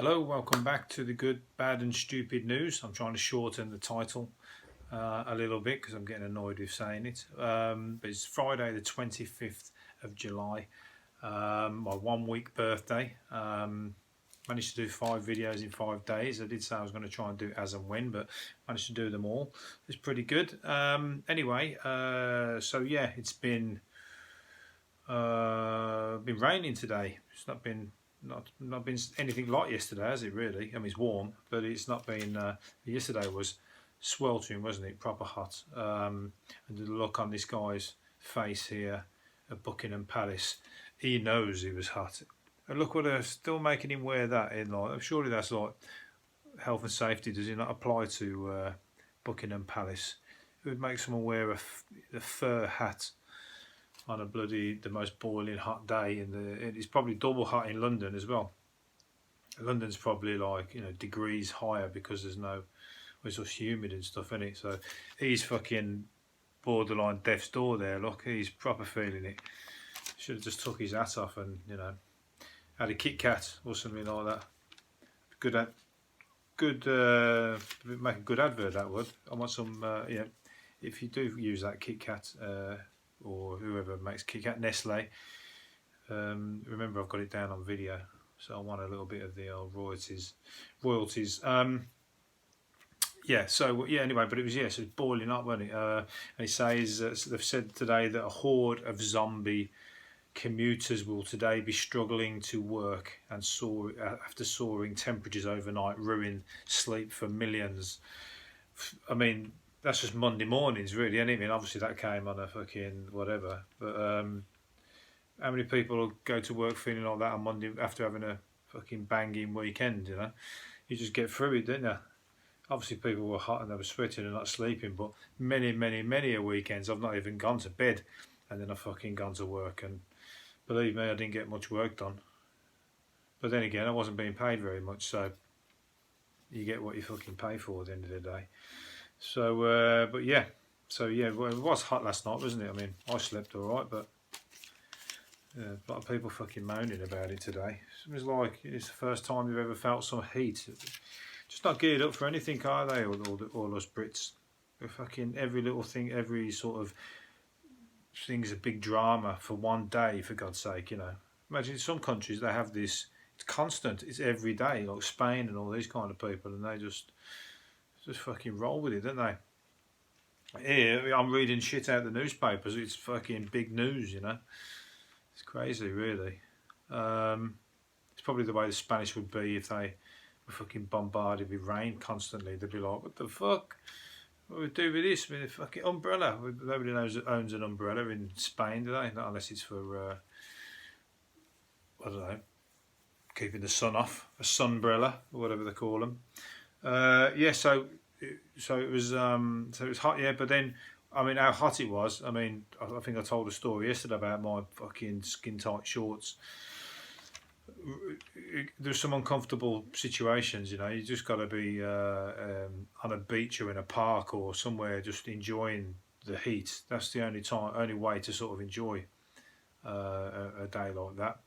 Hello, welcome back to the Good, Bad and Stupid News. I'm trying to shorten the title a little bit because I'm getting annoyed with saying it. But it's Friday the 25th of July, my 1 week birthday. Managed to do 5 videos in 5 days. I did say I was going to try and do it as and when, but managed to do them all. It's pretty good. Anyway, so yeah, it's been raining today. It's not been anything like yesterday, has it? Really? I mean, it's warm, but it's not been. Yesterday was sweltering, wasn't it? Proper hot. And the look on this guy's face here at Buckingham Palace, he knows he was hot. And look what they're still making him wear that in. Like, surely that's like health and safety. Does it not apply to Buckingham Palace? It would make someone wear a fur hat on the most boiling hot day, it's probably double hot in London as well. London's probably like degrees higher because it's all humid and stuff, isn't it? So he's fucking borderline death's door there. Look, he's proper feeling it. Should have just took his hat off and had a Kit Kat or something like that. Make a good advert, that would. I want some. If you do use that Kit Kat. Or whoever makes Kit Kat, Nestle. Remember, I've got it down on video, so I want a little bit of the old royalties. Anyway, but it was so it's boiling up, wasn't it? And he says they've said today that a horde of zombie commuters will today be struggling to work and after soaring temperatures overnight ruin sleep for millions. I mean, that's just Monday mornings, really, isn't it? I mean, obviously that came on a fucking whatever. But how many people will go to work feeling like that on Monday after having a fucking banging weekend, You just get through it, don't you? Obviously people were hot and they were sweating and not sleeping, but many a weekends I've not even gone to bed and then I've fucking gone to work, and believe me, I didn't get much work done. But then again, I wasn't being paid very much, so you get what you fucking pay for at the end of the day. So, it was hot last night, wasn't it? I mean, I slept all right, but a lot of people fucking moaning about it today. It was like it's the first time you've ever felt some heat. Just not geared up for anything, are they? All us Brits. We're fucking every little thing, every sort of thing's a big drama for one day. For God's sake, Imagine in some countries they have this. It's constant. It's every day, like Spain and all these kind of people, and they just fucking roll with it, don't they? Here, I'm reading shit out the newspapers. It's fucking big news, It's crazy, really. It's probably the way the Spanish would be if they were fucking bombarded with rain constantly. They'd be like, what the fuck? What do we do with this? With a fucking umbrella? Nobody owns an umbrella in Spain, do they? Not unless it's for, I don't know, keeping the sun off. A sunbrella, or whatever they call them. So it was hot, yeah. But then, I mean, how hot it was. I mean, I think I told a story yesterday about my fucking skin tight shorts. There's some uncomfortable situations, You just got to be on a beach or in a park or somewhere, just enjoying the heat. That's the only way to sort of enjoy a day like that.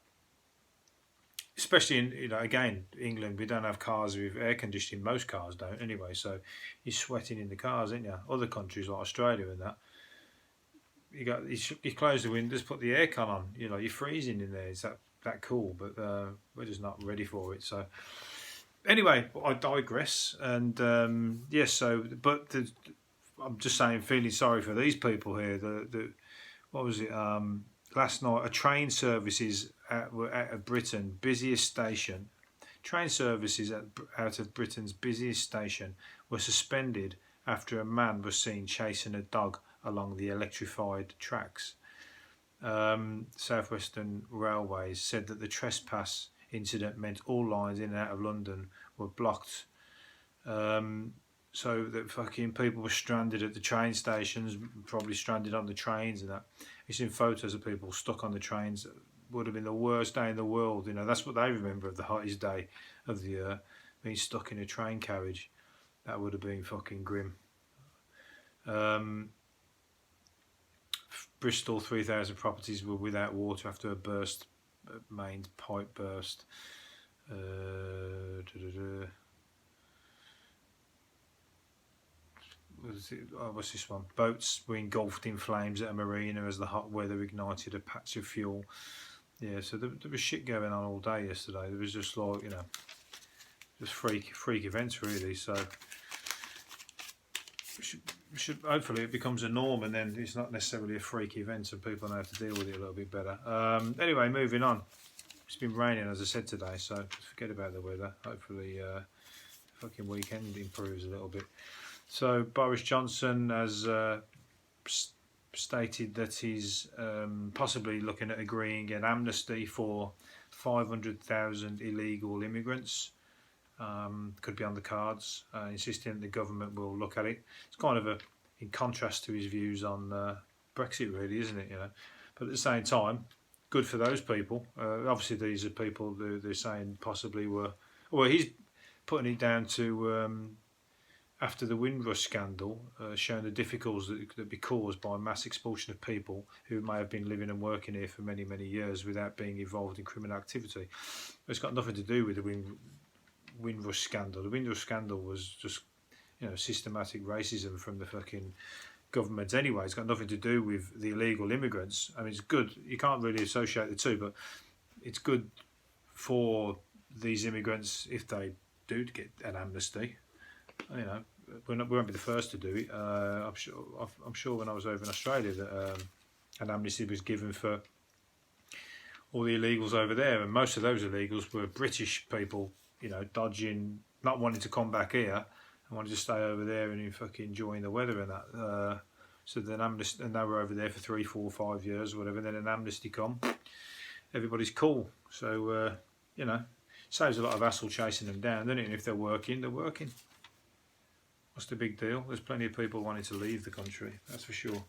Especially in again England, we don't have cars with air conditioning. Most cars don't anyway, so you're sweating in the cars, aren't you? Other countries like Australia and that, you close the windows, put the aircon on. You're freezing in there. Is that cool? But we're just not ready for it. So anyway, I digress. And I'm just saying, feeling sorry for these people here. What was it? Last night, train services out of Britain busiest station. Train services out of Britain's busiest station were suspended after a man was seen chasing a dog along the electrified tracks. South Western Railways said that the trespass incident meant all lines in and out of London were blocked. So that fucking people were stranded at the train stations, probably stranded on the trains and that. You've seen photos of people stuck on the trains. It would have been the worst day in the world. That's what they remember of the hottest day of the year, being stuck in a train carriage. That would have been fucking grim. Bristol, 3,000 properties were without water after a main pipe burst. What's this one? Boats were engulfed in flames at a marina as the hot weather ignited a patch of fuel. Yeah, so there was shit going on all day yesterday. There was just like, you know, just freak events really. So we should hopefully it becomes a norm, and then it's not necessarily a freak event, and people know how to deal with it a little bit better. Anyway, moving on. It's been raining, as I said, today, so forget about the weather. Hopefully, fucking weekend improves a little bit. So Boris Johnson has stated that he's possibly looking at agreeing an amnesty for 500,000 illegal immigrants. Could be on the cards, insisting that the government will look at it. It's kind of in contrast to his views on Brexit, really, isn't it? You know, but at the same time, good for those people. Obviously, these are people who they're saying possibly were. Well, he's putting it down to after the Windrush scandal, showing the difficulties that could be caused by mass expulsion of people who may have been living and working here for many, many years without being involved in criminal activity. It's got nothing to do with the Windrush scandal. The Windrush scandal was just, you know, systematic racism from the fucking government anyway. It's got nothing to do with the illegal immigrants. I mean, it's good. You can't really associate the two, but it's good for these immigrants if they do get an amnesty. You know, we won't be the first to do it. I'm sure when I was over in Australia that an amnesty was given for all the illegals over there, and most of those illegals were British people, you know, dodging, not wanting to come back here, and wanted to stay over there and fucking enjoying the weather and that. So then amnesty, and they were over there for 3, 4, 5 years or whatever. And then an amnesty come, everybody's cool. So you know, saves a lot of hassle chasing them down, doesn't it? And if they're working, they're working. What's the big deal? There's plenty of people wanting to leave the country, that's for sure.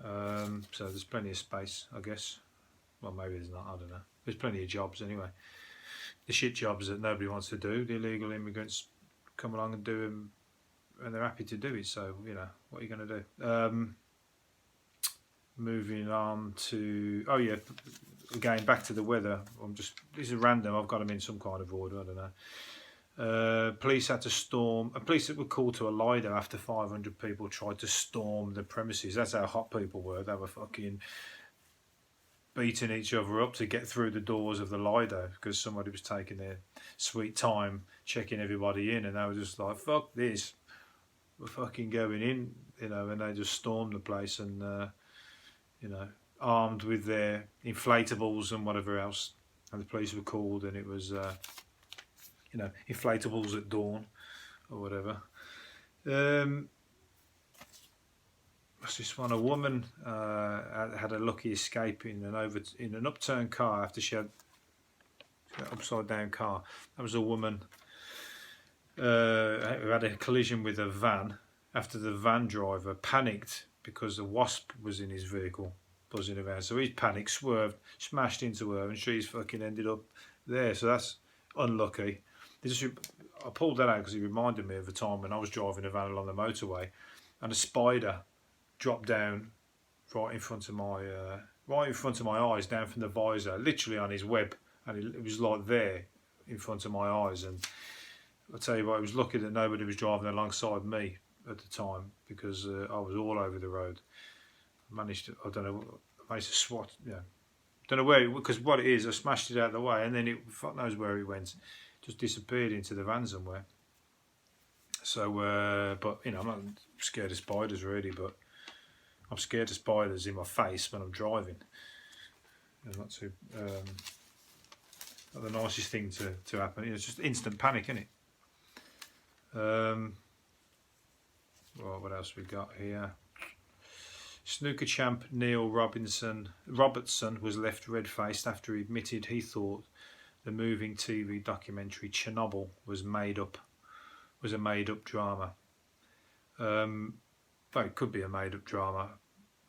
So there's plenty of space, I guess. Well, maybe there's not, I don't know. There's plenty of jobs anyway. The shit jobs that nobody wants to do, the illegal immigrants come along and do them, and they're happy to do it. So, you know, what are you going to do? Moving on to, oh yeah, again, back to the weather. This is random, I've got them in some kind of order, I don't know. Police had to storm. Police were called to a Lido after 500 people tried to storm the premises. That's how hot people were. They were fucking beating each other up to get through the doors of the Lido because somebody was taking their sweet time checking everybody in, and they were just like, "Fuck this, we're fucking going in," you know. And they just stormed the place, and you know, armed with their inflatables and whatever else. And the police were called, and it was. You know, inflatables at dawn or whatever. What's this one? A woman had a lucky escape in an upturned car after she had an upside down car. That was a woman who had a collision with a van after the van driver panicked because a wasp was in his vehicle buzzing around. So he's panicked, swerved, smashed into her, and she's fucking ended up there. So that's unlucky. I pulled that out because it reminded me of a time when I was driving a van along the motorway, and a spider dropped down right in front of my eyes, down from the visor, literally on his web, and it was like there in front of my eyes. And I'll tell you what, I was lucky that nobody was driving alongside me at the time because I was all over the road. I managed to swat, yeah. Don't know where, because what it is, I smashed it out of the way, and then fuck knows where it went. Just disappeared into the van somewhere. So, but you know, I'm not scared of spiders really, but I'm scared of spiders in my face when I'm driving. It's not too, not the nicest thing to happen. It's just instant panic, isn't it? Well, what else we got here? Snooker champ Neil Robertson was left red-faced after he admitted he thought the moving TV documentary Chernobyl was a made-up drama. Well, it could be a made-up drama.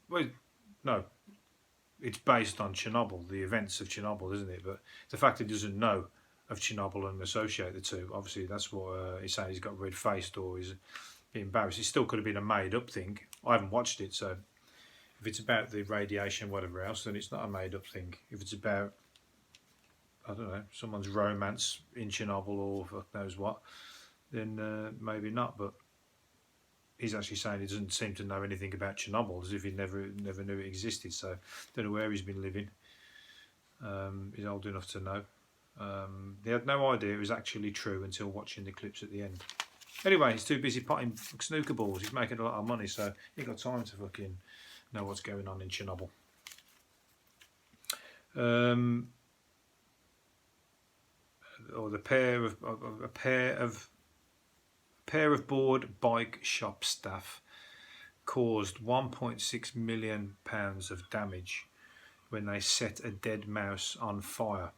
Well, no, it's based on Chernobyl, the events of Chernobyl, isn't it? But the fact that he doesn't know of Chernobyl and associate the two, obviously that's what he's saying. He's got red-faced or he's embarrassed. It still could have been a made-up thing. I haven't watched it, so if it's about the radiation, whatever else, then it's not a made-up thing. If it's about I don't know, someone's romance in Chernobyl or fuck knows what, then maybe not. But he's actually saying he doesn't seem to know anything about Chernobyl, as if he never knew it existed. So don't know where he's been living. He's old enough to know. He had no idea it was actually true until watching the clips at the end. Anyway, he's too busy potting snooker balls. He's making a lot of money, so he ain't got time to fucking know what's going on in Chernobyl. Or the pair of bored bike shop staff caused £1.6 million of damage when they set a dead mouse on fire.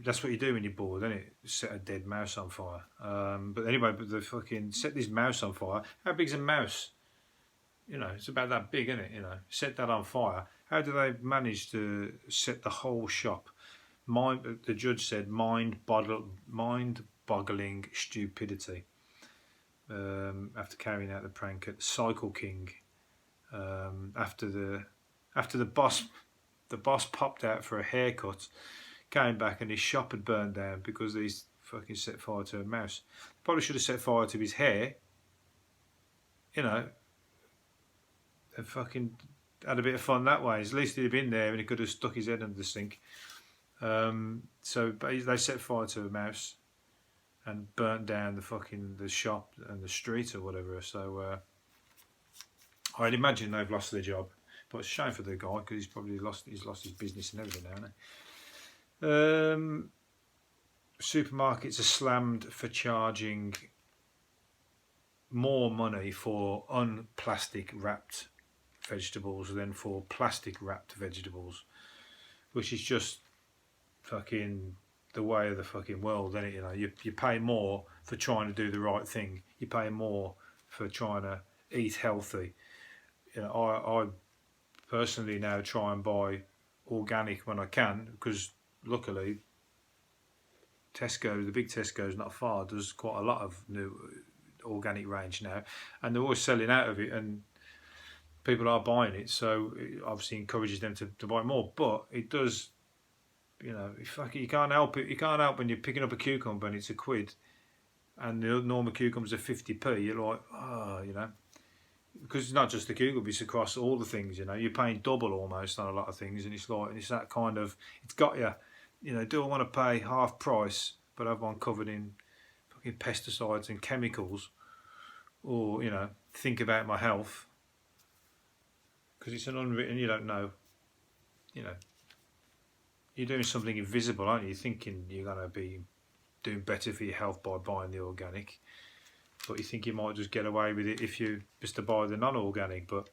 That's what you do when you're bored, isn't it? Set a dead mouse on fire. But anyway, but they fucking set this mouse on fire. How big's a mouse? You know, it's about that big, isn't it? You know, set that on fire. How do they manage to set the whole shop? The judge said mind-boggling stupidity after carrying out the prank at Cycle King. After the boss popped out for a haircut, came back and his shop had burned down because he's fucking set fire to a mouse. Probably should have set fire to his hair, you know, and fucking had a bit of fun that way. At least he'd have been there and he could have stuck his head under the sink. So they set fire to a mouse and burnt down the shop and the street or whatever. So I'd imagine they've lost their job, but it's a shame for the guy because he's probably lost his business and everything now, hasn't he? Supermarkets are slammed for charging more money for unplastic wrapped vegetables than for plastic wrapped vegetables, which is just fucking the way of the fucking world, isn't it? You know, you pay more for trying to do the right thing. You pay more for trying to eat healthy. You know, I personally now try and buy organic when I can because luckily Tesco, the big Tesco's not far, does quite a lot of new organic range now, and they're always selling out of it and people are buying it, so it obviously encourages them to buy more. But it does, you know, you can't help it. You can't help when you're picking up a cucumber and it's £1 and the normal cucumbers are 50p. You're like, oh, you know, because it's not just the cucumber, it's across all the things. You know, you're paying double almost on a lot of things, and it's like, and it's that kind of, it's got you. You know, do I want to pay half price but have one covered in fucking pesticides and chemicals, or, you know, think about my health? Because it's an unwritten, you don't know, you know, you're doing something invisible, aren't you? You're thinking you're going to be doing better for your health by buying the organic, but you think you might just get away with it if you just to buy the non-organic. But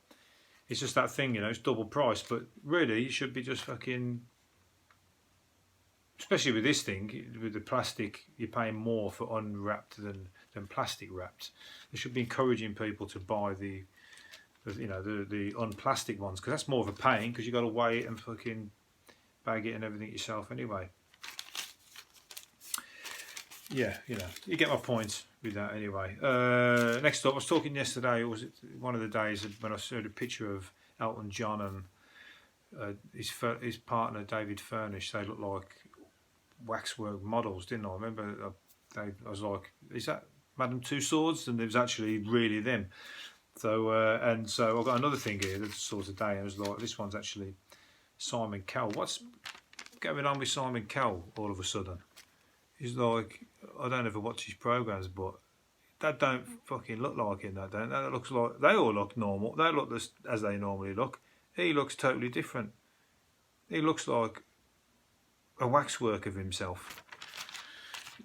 it's just that thing, you know, it's double price, but really you should be just fucking, especially with this thing, with the plastic, you're paying more for unwrapped than plastic wrapped. They should be encouraging people to buy the unplastic ones, because that's more of a pain, because you've got to weigh it and fucking bag it and everything yourself anyway. Yeah, you know, you get my point with that anyway. Next up, I was talking yesterday, or was it one of the days when I showed a picture of Elton John and his partner David Furnish. They look like waxwork models, didn't I? Remember, I was like, is that Madame Tussauds? And it was actually really them. So and so I've got another thing here that I saw today, and I was like, this one's actually Simon Cowell. What's going on with Simon Cowell all of a sudden? He's like, I don't ever watch his programs, but that don't fucking look like him. That don't. That looks like, they all look normal. They look as they normally look. He looks totally different. He looks like a waxwork of himself.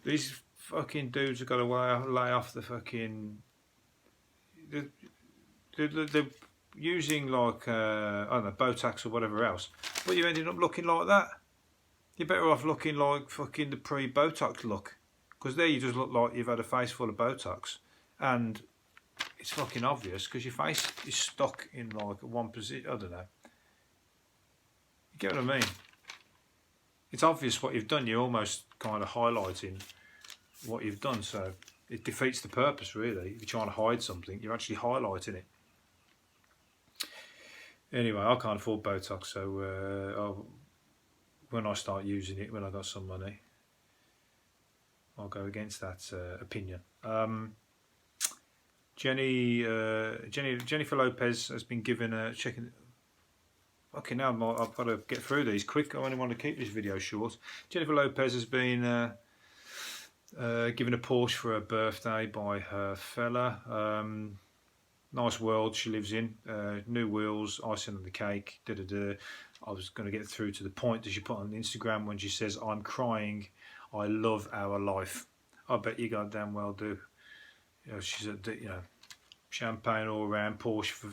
These fucking dudes have got to lay off the fucking. They're using like I don't know, Botox or whatever else, but you ended up looking like that. You're better off looking like fucking the pre-Botox look, because there you just look like you've had a face full of Botox, and it's fucking obvious because your face is stuck in like one position. I don't know. You get what I mean? It's obvious what you've done. You're almost kind of highlighting what you've done, so it defeats the purpose really. If you're trying to hide something, you're actually highlighting it. Anyway, I can't afford Botox, so when I start using it, when I got some money, I'll go against that opinion. Jennifer Lopez has been given a checking. Okay, now I've got to get through these quick. I only want to keep this video short. Jennifer Lopez has been given a Porsche for her birthday by her fella. Nice world she lives in. New wheels, icing on the cake. I was going to get through to the point that she put on Instagram when she says, "I'm crying. I love our life." I bet you goddamn well do. You know, she's champagne all around, Porsche for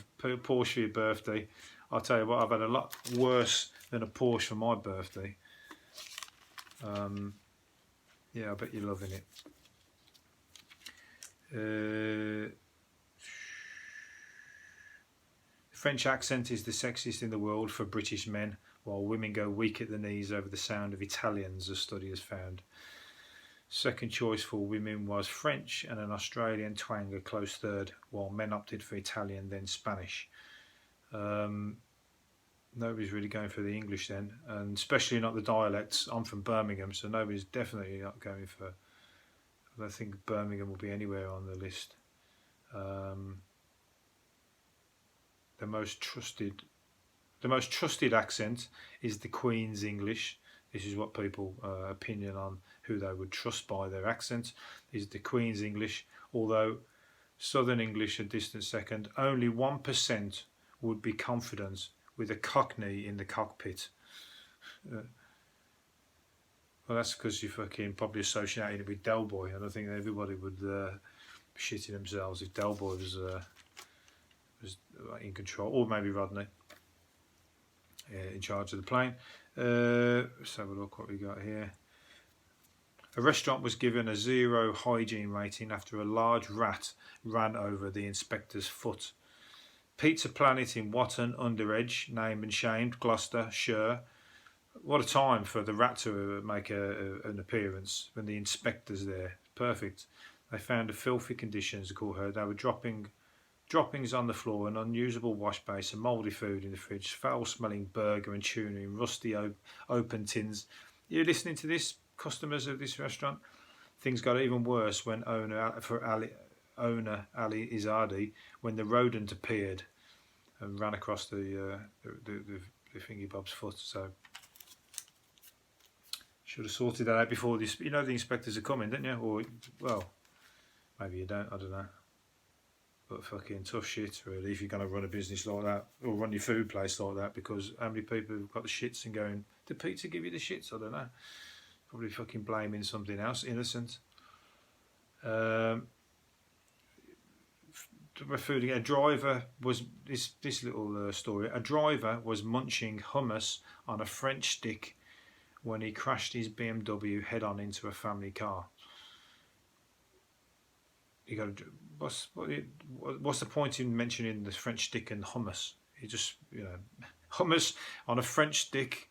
your birthday. I'll tell you what, I've had a lot worse than a Porsche for my birthday. Yeah, I bet you're loving it. The French accent is the sexiest in the world for British men, while women go weak at the knees over the sound of Italians, a study has found. Second choice for women was French, and an Australian twang a close third, while men opted for Italian, then Spanish. Nobody's really going for the English then, and especially not the dialects. I'm from Birmingham, so nobody's definitely not going for. I don't think Birmingham will be anywhere on the list. The most trusted accent is the Queen's English. This is what people opinion on who they would trust by their accent, is the Queen's English. Although Southern English a distant second, only 1% would be confident with a Cockney in the cockpit. Well, that's because you're fucking probably associating it with Del Boy. I don't think everybody would be shitting themselves if Del Boy was in control, or maybe Rodney in charge of the plane. Let's have a look what we got here. A restaurant was given a 0 hygiene rating after a large rat ran over the inspector's foot. Pizza Planet in Watton under Edge, named and shamed, Gloucestershire. What a time for the rat to make an appearance when the inspector's there. Perfect. They found a filthy conditions, according to her. They were droppings on the floor, an unusable wash base, and mouldy food in the fridge, foul-smelling burger and tuna in rusty open tins. You're listening to this, customers of this restaurant? Things got even worse when owner Ali Izadi, when the rodent appeared and ran across the thingy bob's foot. So should have sorted that out before this. You know the inspectors are coming, don't you? Or well, maybe you don't. I don't know. But fucking tough shit, really, if you're going to run a business like that or run your food place like that. Because how many people have got the shits and going, did pizza give you the shits? I don't know. Probably fucking blaming something else, innocent. Food again. A driver was this little story. A driver was munching hummus on a French stick when he crashed his BMW head-on into a family car. You got what's the point in mentioning the French stick and hummus? You just hummus on a French stick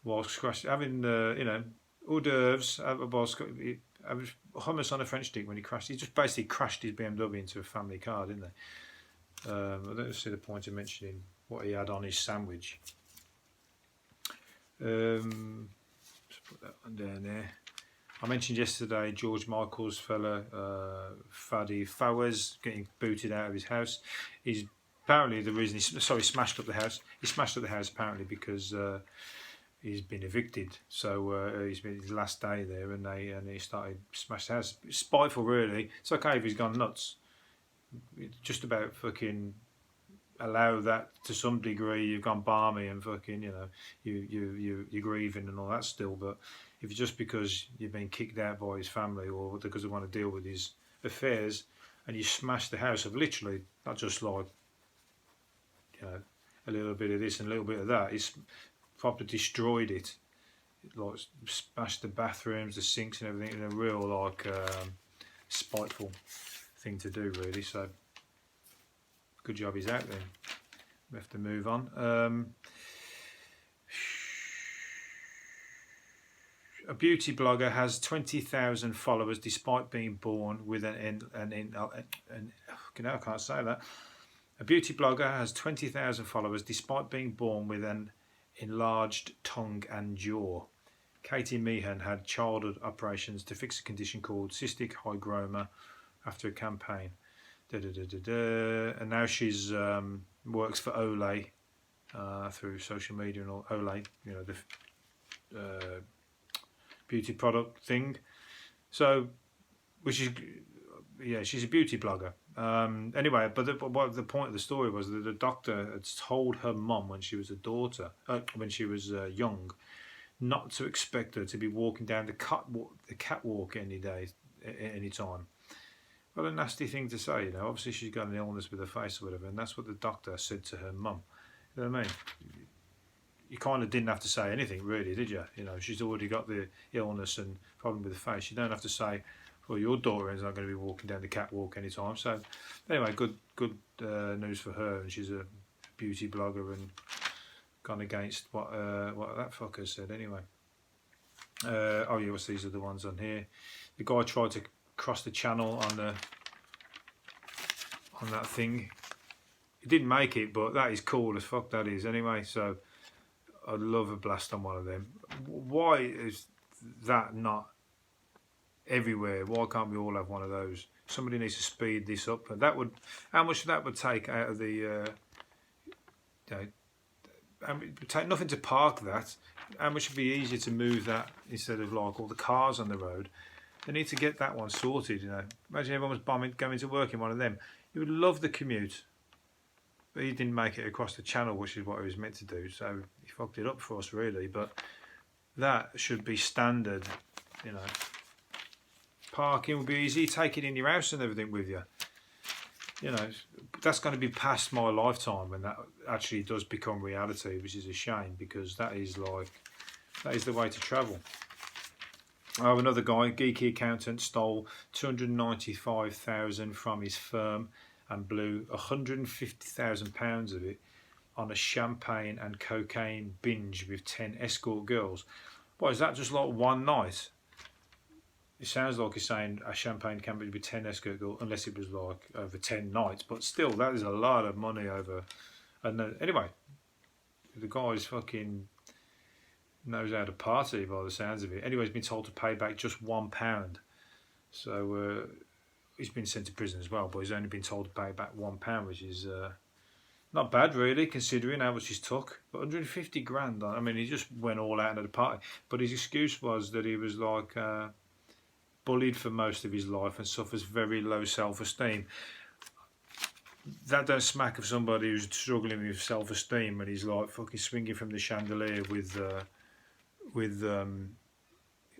whilst having hors d'oeuvres whilst hummus on a French stick when he crashed. He just basically crashed his BMW into a family car, didn't they? I don't see the point of mentioning what he had on his sandwich. Let's put that one down there. I mentioned yesterday George Michael's fella, Fadi Fawaz, getting booted out of his house. He's apparently the reason smashed up the house. He smashed up the house apparently because he's been evicted. So he's been his last day there, and he started smashed the house. It's spiteful, really. It's okay if he's gone nuts. Just about fucking allow that to some degree. You've gone balmy and fucking you're grieving and all that still, but if it's just because you've been kicked out by his family or because they want to deal with his affairs and you smash the house of literally not just like a little bit of this and a little bit of that, he's probably destroyed it, like smashed the bathrooms, the sinks and everything, in a real spiteful thing to do, really. So good job he's out then. We have to move on. A beauty blogger has 20,000 followers despite being born with I can't say that. A beauty blogger has 20,000 followers despite being born with an enlarged tongue and jaw. Katie Meehan had childhood operations to fix a condition called cystic hygroma after a campaign. And now she's works for Olay through social media and all. Olay, you know, the beauty product thing. So, which is, yeah, she's a beauty blogger. Anyway, but the point of the story was that the doctor had told her mum when she was a daughter, when she was young, not to expect her to be walking down the catwalk any day, any time. Well, a nasty thing to say, you know. Obviously, she's got an illness with her face or whatever, and that's what the doctor said to her mum. You know what I mean? You kind of didn't have to say anything, really, did you? You know, she's already got the illness and problem with the face. You don't have to say, well, your daughter is not going to be walking down the catwalk anytime. So, anyway, good news for her, and she's a beauty blogger and gone against what that fucker said. Anyway, oh yeah, what's these are the ones on here? The guy tried to cross the channel on that thing. He didn't make it, but that is cool as fuck. That is anyway. So I'd love a blast on one of them. Why is that not everywhere? Why can't we all have one of those? Somebody needs to speed this up. And that would, how much that would take out of the, you know, it would take nothing to park that. How much would be easier to move that instead of like all the cars on the road? They need to get that one sorted. You know, imagine everyone was going to work in one of them. You would love the commute, but he didn't make it across the channel, which is what he was meant to do. So he fucked it up for us, really. But that should be standard. You know, parking would be easy. Take it in your house and everything with you. You know, that's going to be past my lifetime when that actually does become reality, which is a shame because that is the way to travel. Oh, another guy, geeky accountant, stole $295,000 from his firm and blew £150,000 of it on a champagne and cocaine binge with 10 escort girls. What, is that just like one night? It sounds like he's saying a champagne can be with 10 escort girls, unless it was like over 10 nights. But still, that is a lot of money over. And anyway, the guy's fucking knows how to party by the sounds of it. Anyway, he's been told to pay back just £1. So he's been sent to prison as well, but he's only been told to pay back £1, which is not bad really, considering how much he's took. But 150 grand, I mean, he just went all out at the party. But his excuse was that he was like bullied for most of his life and suffers very low self-esteem. That don't smack of somebody who's struggling with self-esteem and he's like fucking swinging from the chandelier with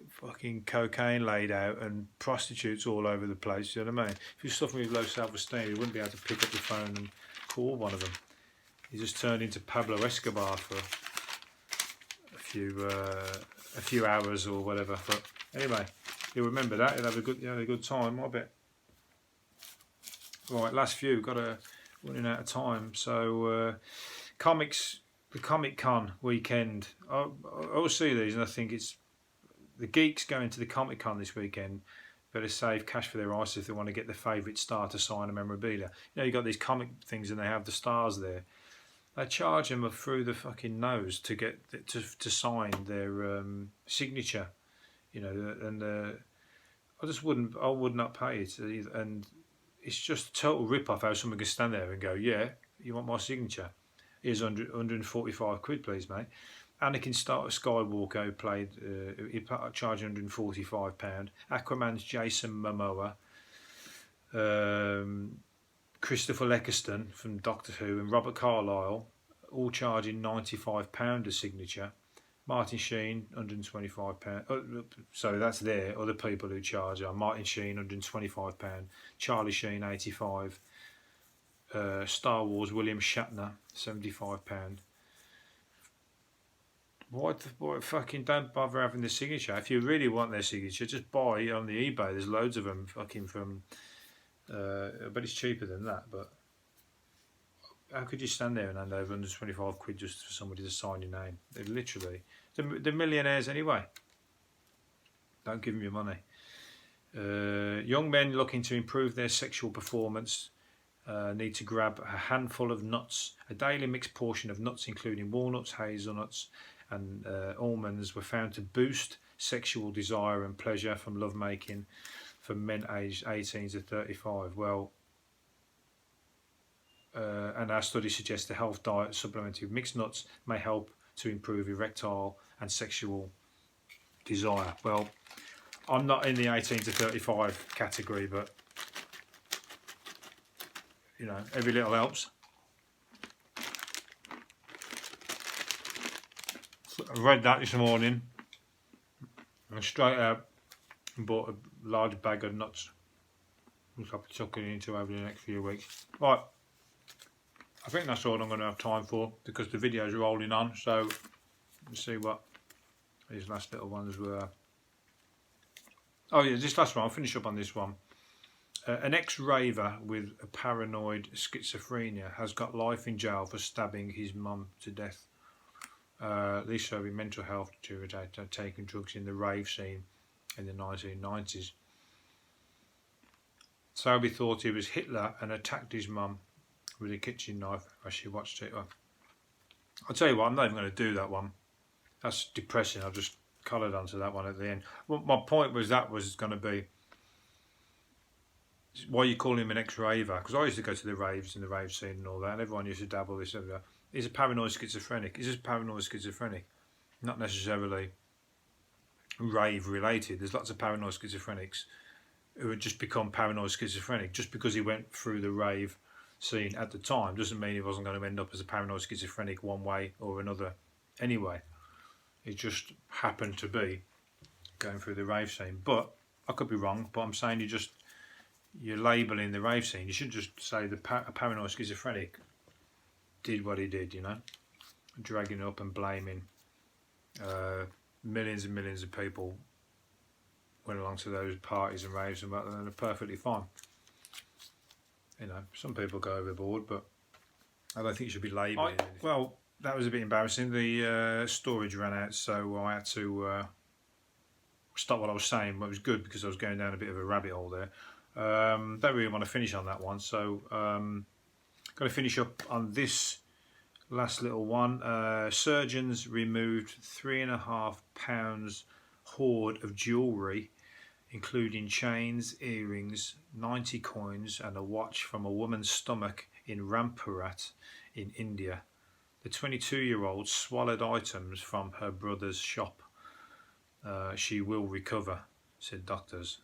fucking cocaine laid out and prostitutes all over the place. You know what I mean? If you're suffering with low self-esteem, you wouldn't be able to pick up the phone and call one of them. He just turned into Pablo Escobar for a few hours or whatever. But anyway, you'll remember that. You'll have a good time, I bet. Right, last few. Running out of time. So comics. The Comic Con weekend. I always see these and I think it's the geeks going to the Comic Con this weekend better save cash for their ice if they want to get their favourite star to sign a memorabilia. You know, you got these comic things and they have the stars there. They charge them through the fucking nose to get to sign their signature. You know, and I would not pay it. And it's just a total rip-off how someone can stand there and go, yeah, you want my signature? Here's 145 quid, please, mate. Anakin Skywalker, who played, he charged £145. Aquaman's Jason Momoa. Christopher Eccleston from Doctor Who and Robert Carlyle, all charging £95 a signature. Martin Sheen, £125. So that's there. Other people who charge are Martin Sheen, £125. Charlie Sheen, £85. Star Wars, William Shatner, £75. Why fucking don't bother having the signature? If you really want their signature, just buy on the eBay. There's loads of them fucking from, but it's cheaper than that. But how could you stand there and hand over 125 quid just for somebody to sign your name? They're literally, they're millionaires anyway. Don't give them your money. Young men looking to improve their sexual performance Need to grab a handful of nuts. A daily mixed portion of nuts, including walnuts, hazelnuts, and almonds, were found to boost sexual desire and pleasure from lovemaking for men aged 18 to 35. Well, and our study suggests a health diet supplemented with mixed nuts may help to improve erectile and sexual desire. Well, I'm not in the 18 to 35 category, but you know, every little helps. So I read that this morning and straight out and bought a large bag of nuts, which I'll be tucking into over the next few weeks. Right, I think that's all I'm going to have time for because the videos are rolling on. So let's see what these last little ones were. Oh yeah, this last one, I'll finish up on this one. An ex-raver with a paranoid schizophrenia has got life in jail for stabbing his mum to death. This showing mental health deteriorated, taking drugs in the rave scene in the 1990s. Selby thought he was Hitler and attacked his mum with a kitchen knife as she watched it. I'll tell you what, I'm not even going to do that one. That's depressing. I've just coloured onto that one at the end. Well, my point was that was going to be, why you call him an ex-raver? Because I used to go to the raves and the rave scene and all that, and everyone used to dabble this over there. He's a paranoid schizophrenic. He's just paranoid schizophrenic, not necessarily rave related. There's lots of paranoid schizophrenics who had just become paranoid schizophrenic just because he went through the rave scene at the time. Doesn't mean he wasn't going to end up as a paranoid schizophrenic one way or another anyway. It just happened to be going through the rave scene. But I could be wrong, but I'm saying you're labelling the rave scene. You shouldn't just say the paranoid schizophrenic did what he did, you know, dragging it up and blaming millions and millions of people went along to those parties and raves and they're perfectly fine. You know, some people go overboard, but I don't think you should be labelling anything. Well, that was a bit embarrassing. The storage ran out, so I had to stop what I was saying. But it was good because I was going down a bit of a rabbit hole there. Don't really want to finish on that one, so going to finish up on this last little one. Surgeons removed 3.5 pounds hoard of jewellery, including chains, earrings, 90 coins and a watch from a woman's stomach in Rampurhat in India. The 22-year-old swallowed items from her brother's shop. She will recover, said doctors.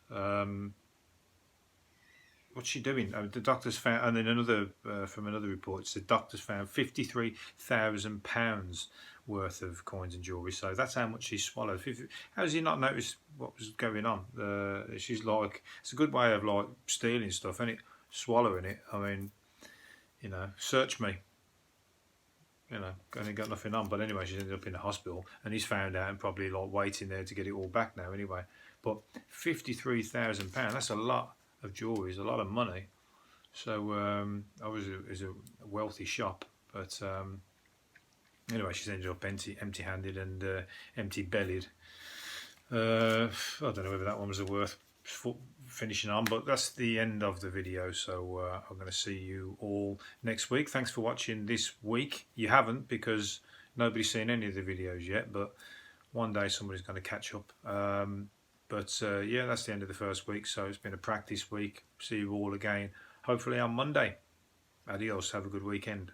What's she doing? The doctors found, and then another from another report, the doctors found £53,000 worth of coins and jewellery. So that's how much she swallowed. How does he not notice what was going on? She's like, it's a good way of like stealing stuff, and swallowing it. I mean, you know, search me. You know, only got nothing on. But anyway, she's ended up in the hospital, and he's found out and probably like waiting there to get it all back now. Anyway, but £53,000—that's a lot of jewellery, is a lot of money. So obviously it was a wealthy shop, but anyway, she's ended up empty-handed and empty-bellied. I don't know whether that one was worth finishing on, but that's the end of the video. So I'm going to see you all next week. Thanks for watching this week. You haven't, because nobody's seen any of the videos yet, but one day somebody's going to catch up. Yeah, that's the end of the first week, so it's been a practice week. See you all again, hopefully on Monday. Adios, have a good weekend.